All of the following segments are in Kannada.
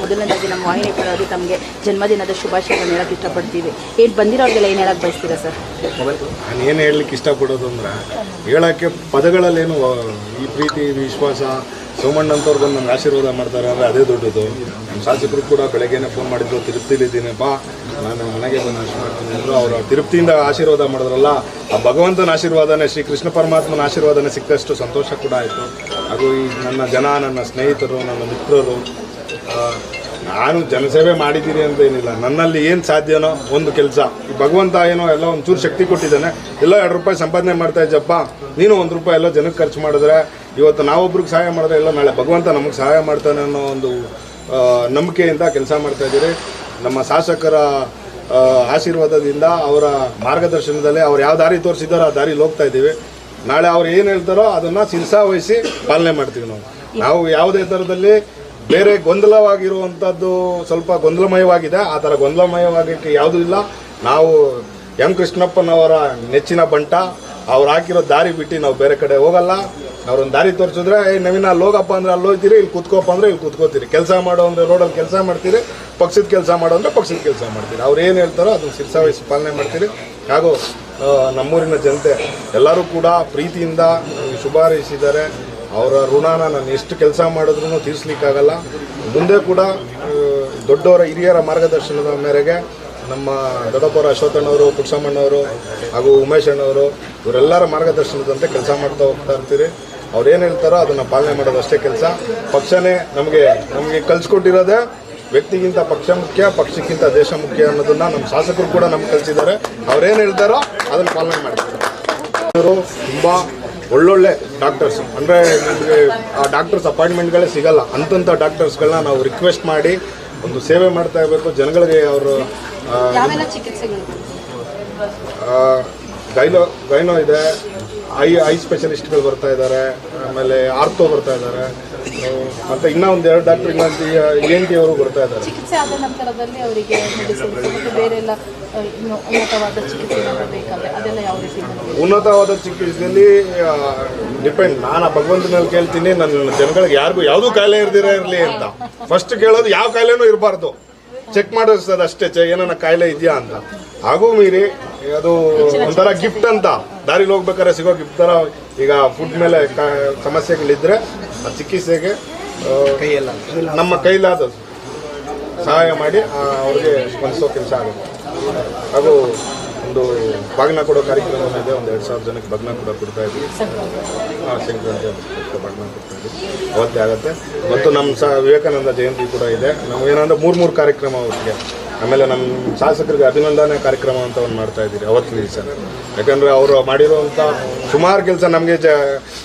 ಮೊದಲನೇದಾಗಿ ನಮ್ಮ ವಾಹಿನಿ ಪರವಾಗಿ ತಮಗೆ ಜನ್ಮದಿನದ ಶುಭಾಶಯಗಳನ್ನು ಹೇಳಕ್ಕೆ ಇಷ್ಟಪಡ್ತೀವಿ. ಏನು ಬಂದಿರೋರಿಗೆಲ್ಲ ಏನು ಹೇಳಕ್ಕೆ ಬಯಸ್ತೀರಾ ಸರ್? ನಾನು ಏನು ಹೇಳಲಿಕ್ಕೆ ಇಷ್ಟಪಡೋದು ಅಂದ್ರೆ ಹೇಳೋಕ್ಕೆ ಪದಗಳಲ್ಲೇನು ಈ ಪ್ರೀತಿ ವಿಶ್ವಾಸ ಸೋಮಣ್ಣಂತವ್ರಿಗೆ ನನ್ನ ಆಶೀರ್ವಾದ ಮಾಡ್ತಾರೆ ಅಂದರೆ ಅದೇ ದೊಡ್ಡದು. ನಮ್ಮ ಶಾಸಕರು ಕೂಡ ಬೆಳಗ್ಗೆನೇ ಫೋನ್ ಮಾಡಿದ್ರು, ತಿರುಪ್ತಿಲಿದ್ದೀನಪ್ಪ ನಾನು ಮನೆಗೆ ಬಂದು ನಾಶ ಮಾಡ್ತೀನಿ ಅಂದರು. ಅವರ ತಿರುಪ್ತಿಯಿಂದ ಆಶೀರ್ವಾದ ಮಾಡಿದ್ರಲ್ಲ, ಆ ಭಗವಂತನ ಆಶೀರ್ವಾದನೇ, ಶ್ರೀ ಕೃಷ್ಣ ಪರಮಾತ್ಮನ ಆಶೀರ್ವಾದನೇ ಸಿಕ್ಕಷ್ಟು ಸಂತೋಷ ಕೂಡ ಆಯಿತು. ಹಾಗೂ ಈ ನನ್ನ ಜನ, ನನ್ನ ಸ್ನೇಹಿತರು, ನನ್ನ ಮಿತ್ರರು, ನಾನು ಜನಸೇವೆ ಮಾಡಿದ್ದೀರಿ ಅಂತ ಏನಿಲ್ಲ, ನನ್ನಲ್ಲಿ ಏನು ಸಾಧ್ಯನೋ ಒಂದು ಕೆಲಸ, ಈ ಭಗವಂತ ಏನೋ ಎಲ್ಲ ಒಂಚೂರು ಶಕ್ತಿ ಕೊಟ್ಟಿದ್ದಾನೆ, ಎಲ್ಲ 2 ರೂಪಾಯಿ ಸಂಪಾದನೆ ಮಾಡ್ತಾ ಇದ್ದಪ್ಪ, ನೀನು 1 ರೂಪಾಯಿ ಎಲ್ಲ ಜನಕ್ಕೆ ಖರ್ಚು ಮಾಡಿದ್ರೆ, ಇವತ್ತು ನಾವೊಬ್ರಿಗೆ ಸಹಾಯ ಮಾಡಿದ್ರೆ ಎಲ್ಲ ನಾಳೆ ಭಗವಂತ ನಮಗೆ ಸಹಾಯ ಮಾಡ್ತಾನೆ ಅನ್ನೋ ಒಂದು ನಂಬಿಕೆಯಿಂದ ಕೆಲಸ ಮಾಡ್ತಾಯಿದ್ದೀರಿ. ನಮ್ಮ ಶಾಸಕರ ಆಶೀರ್ವಾದದಿಂದ, ಅವರ ಮಾರ್ಗದರ್ಶನದಲ್ಲಿ ಅವ್ರು ಯಾವ ದಾರಿ ತೋರಿಸಿದಾರೋ ಆ ದಾರಿಲಿ ಹೋಗ್ತಾ ಇದ್ದೀವಿ. ನಾಳೆ ಅವ್ರು ಏನು ಹೇಳ್ತಾರೋ ಅದನ್ನು ಶಿರಸಾವಹಿಸಿ ಪಾಲನೆ ಮಾಡ್ತೀವಿ. ನಾವು ಯಾವುದೇ ಥರದಲ್ಲಿ ಬೇರೆ ಗೊಂದಲವಾಗಿರುವಂಥದ್ದು ಸ್ವಲ್ಪ ಗೊಂದಲಮಯವಾಗಿದೆ, ಆ ಥರ ಗೊಂದಲಮಯವಾಗಕ್ಕೆ ಯಾವುದೂ ಇಲ್ಲ. ನಾವು ಎಂ ಕೃಷ್ಣಪ್ಪನವರ ನೆಚ್ಚಿನ ಬಂಟ, ಅವ್ರು ಹಾಕಿರೋ ದಾರಿ ಬಿಟ್ಟು ನಾವು ಬೇರೆ ಕಡೆ ಹೋಗಲ್ಲ. ಅವ್ರೊಂದು ದಾರಿ ತೋರಿಸಿದ್ರೆ ನವೀನ ಅಲ್ಲಿ ಹೋಗಪ್ಪ ಅಂದರೆ ಅಲ್ಲಿ ಹೋಗ್ತೀರಿ, ಇಲ್ಲಿ ಕೂತ್ಕೋಪ್ಪ ಅಂದರೆ ಇಲ್ಲಿ ಕೂತ್ಕೋತೀರಿ, ಕೆಲಸ ಮಾಡೋ ಅಂದರೆ ರೋಡಲ್ಲಿ ಕೆಲಸ ಮಾಡ್ತೀರಿ, ಪಕ್ಷದ ಕೆಲಸ ಮಾಡೋ ಅಂದರೆ ಪಕ್ಷದ ಕೆಲಸ ಮಾಡ್ತೀರಿ. ಅವ್ರು ಏನು ಹೇಳ್ತಾರೋ ಅದನ್ನು ಶಿರಸಾವಹಿಸಿ ಪಾಲನೆ ಮಾಡ್ತೀರಿ. ಹಾಗೂ ನಮ್ಮೂರಿನ ಜನತೆ ಎಲ್ಲರೂ ಕೂಡ ಪ್ರೀತಿಯಿಂದ ಶುಭ ಹಾರೈಸಿದ್ದಾರೆ. ಅವರ ಋಣನ ನಾನು ಎಷ್ಟು ಕೆಲಸ ಮಾಡಿದ್ರೂ ತೀರಿಸ್ಲಿಕ್ಕಾಗಲ್ಲ. ಮುಂದೆ ಕೂಡ ದೊಡ್ಡವರ ಹಿರಿಯರ ಮಾರ್ಗದರ್ಶನದ ಮೇರೆಗೆ ನಮ್ಮ ದೊಡ್ಡಪ್ಪರ ಅಶ್ವಥಣ್ಣವರು, ಪುಟ್ಟಸಮ್ಮಣ್ಣವರು ಹಾಗೂ ಉಮೇಶ್ ಅಣ್ಣವರು ಇವರೆಲ್ಲರ ಮಾರ್ಗದರ್ಶನದಂತೆ ಕೆಲಸ ಮಾಡ್ತಾ ಹೋಗ್ತಾ ಇರ್ತೀರಿ. ಅವ್ರು ಏನು ಹೇಳ್ತಾರೋ ಅದನ್ನು ಪಾಲನೆ ಮಾಡೋದು ಅಷ್ಟೇ ಕೆಲಸ. ಪಕ್ಷನೇ ನಮಗೆ ಕಲಿಸ್ಕೊಟ್ಟಿರೋದೇ ವ್ಯಕ್ತಿಗಿಂತ ಪಕ್ಷ ಮುಖ್ಯ, ಪಕ್ಷಕ್ಕಿಂತ ದೇಶ ಮುಖ್ಯ ಅನ್ನೋದನ್ನು ನಮ್ಮ ಶಾಸಕರು ಕೂಡ ನಮ್ಗೆ ಕಲಿಸಿದ್ದಾರೆ. ಅವ್ರೇನು ಹೇಳ್ತಾರೋ ಅದನ್ನು ಪಾಲನೆ ಮಾಡ್ತಾರೆ. ಇವರು ತುಂಬ ಒಳ್ಳೊಳ್ಳೆ ಡಾಕ್ಟರ್ಸ್, ಅಂದರೆ ನಮಗೆ ಆ ಡಾಕ್ಟರ್ಸ್ ಅಪಾಯಿಂಟ್ಮೆಂಟ್ಗಳೇ ಸಿಗಲ್ಲ. ಅಂಥ ಡಾಕ್ಟರ್ಸ್ಗಳನ್ನ ನಾವು ರಿಕ್ವೆಸ್ಟ್ ಮಾಡಿ ಒಂದು ಸೇವೆ ಮಾಡ್ತಾ ಇರಬೇಕು ಜನಗಳಿಗೆ. ಅವರು ಗೈನೋ ಇದೆ, ಐ ಸ್ಪೆಷಲಿಸ್ಟ್ಗಳು ಬರ್ತಾ ಇದ್ದಾರೆ, ಆಮೇಲೆ ಆರ್ಥೋ ಬರ್ತಾ ಇದ್ದಾರೆ, ಮತ್ತು ಇನ್ನೂ ಒಂದು 2 ಡಾಕ್ಟರ್, ಇನ್ನೊಂದು ENT ಅವರು ಬರ್ತಾ ಇದ್ದಾರೆ. ಚಿಕಿತ್ಸೆ ಆದ ನಂತರದಲ್ಲಿ ಅವರಿಗೆ ಬೇರೆ ಎಲ್ಲ ಉನ್ನತವಾದ ಚಿಕಿತ್ಸೆ ಬೇಕಂದ್ರೆ ಅದೆಲ್ಲ ಯಾವ ರೀತಿ? ಉನ್ನತವಾದ ಚಿಕಿತ್ಸೆಯಲ್ಲಿ ಡಿಪೆಂಡ್. ನಾನು ಭಗವಂತನಲ್ಲಿ ಕೇಳ್ತೀನಿ, ನನ್ನ ಜನಗಳಿಗೆ ಯಾರಿಗೂ ಯಾವುದೂ ಕಾಯಿಲೆ ಇರಲಿ ಅಂತ. ಫಸ್ಟ್ ಕೇಳೋದು ಯಾವ ಕಾಯಿಲೆನೂ ಇರಬಾರ್ದು, ಚೆಕ್ ಮಾಡಿಸ್ತದೆ ಅಷ್ಟೇ, ಏನಾರ ಕಾಯಿಲೆ ಇದೆಯಾ ಅಂತ. ಹಾಗೂ ಮೀರಿ ಅದು ಒಂಥರ ಗಿಫ್ಟ್ ಅಂತ, ದಾರಿಲಿ ಹೋಗ್ಬೇಕಾದ್ರೆ ಸಿಗೋ ಗಿಫ್ಟ್ ಥರ. ಈಗ ಫುಡ್ ಮೇಲೆ ಸಮಸ್ಯೆಗಳಿದ್ದರೆ ಆ ಚಿಕಿತ್ಸೆಗೆ ನಮ್ಮ ಕೈಲಾದ ಸಹಾಯ ಮಾಡಿ ಅವ್ರಿಗೆ ಸ್ಪಂದಿಸೋ ಕೆಲಸ ಆಗುತ್ತೆ. ಹಾಗೂ ಒಂದು ಬಾಗಿನ ಕೊಡೋ ಕಾರ್ಯಕ್ರಮ ಇದೆ, ಒಂದು 2,000 ಜನಕ್ಕೆ ಬಾಗಿನ ಕೂಡ ಕೊಡ್ತಾ ಇದ್ವಿ. ಸಂಕ್ರಾಂತಿ ಬಾಗಿನ ಕೊಡ್ತಾ ಇದ್ವಿ, ಅವತ್ತೇ ಆಗುತ್ತೆ. ಮತ್ತು ನಮ್ಮ ವಿವೇಕಾನಂದ ಜಯಂತಿ ಕೂಡ ಇದೆ. ನಾವು ಏನಂದ್ರೆ 3 ಕಾರ್ಯಕ್ರಮ ಅವತ್ತಿಗೆ. ಆಮೇಲೆ ನಮ್ಮ ಶಾಸಕರಿಗೆ ಅಭಿನಂದನೆ ಕಾರ್ಯಕ್ರಮ ಅಂತ ಒಂದು ಮಾಡ್ತಾ ಇದ್ದೀರಿ ಅವತ್ತಿನ ದಿವಸ. ಯಾಕಂದರೆ ಅವರು ಮಾಡಿರೋವಂಥ ಸುಮಾರು ಕೆಲಸ ನಮಗೆ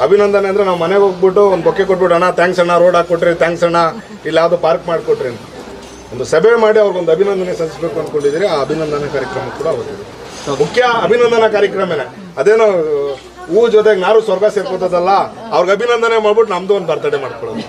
ಅಭಿನಂದನೆ ಅಂದರೆ ನಾವು ಮನೆಗೆ ಹೋಗ್ಬಿಟ್ಟು ಒಂದು ಬೊಕ್ಕೆ ಕೊಟ್ಬಿಟ್ಟು, ಅಣ್ಣ ಥ್ಯಾಂಕ್ಸ್ ಅಣ್ಣ, ರೋಡ್ ಹಾಕ್ಕೊಟ್ರಿ, ಥ್ಯಾಂಕ್ಸ್ ಅಣ್ಣ, ಇಲ್ಲಿ ಯಾವುದೋ ಪಾರ್ಕ್ ಮಾಡಿಕೊಟ್ರಿ ಅಂತ ಒಂದು ಸಭೆ ಮಾಡಿ ಅವ್ರಿಗೊಂದು ಅಭಿನಂದನೆ ಸಲ್ಲಿಸಬೇಕು ಅಂದ್ಕೊಂಡಿದ್ದೀರಿ. ಆ ಅಭಿನಂದನೆ ಕಾರ್ಯಕ್ರಮ ಕೂಡ ಅವತ್ತಿದೆ. ಮುಖ್ಯ ಅಭಿನಂದನಾ ಕಾರ್ಯಕ್ರಮನೇ ಅದೇನೋ ಹೂ ಜೊತೆಗೆ ನಾರು ಸ್ವರ್ಗ ಸೇರ್ಕೋತದಲ್ಲ, ಅವ್ರಿಗೆ ಅಭಿನಂದನೆ ಮಾಡ್ಬಿಟ್ಟು ನಮ್ಮದು ಒಂದು ಬರ್ತಡೇ ಮಾಡ್ಕೊಳ್ಳೋದು.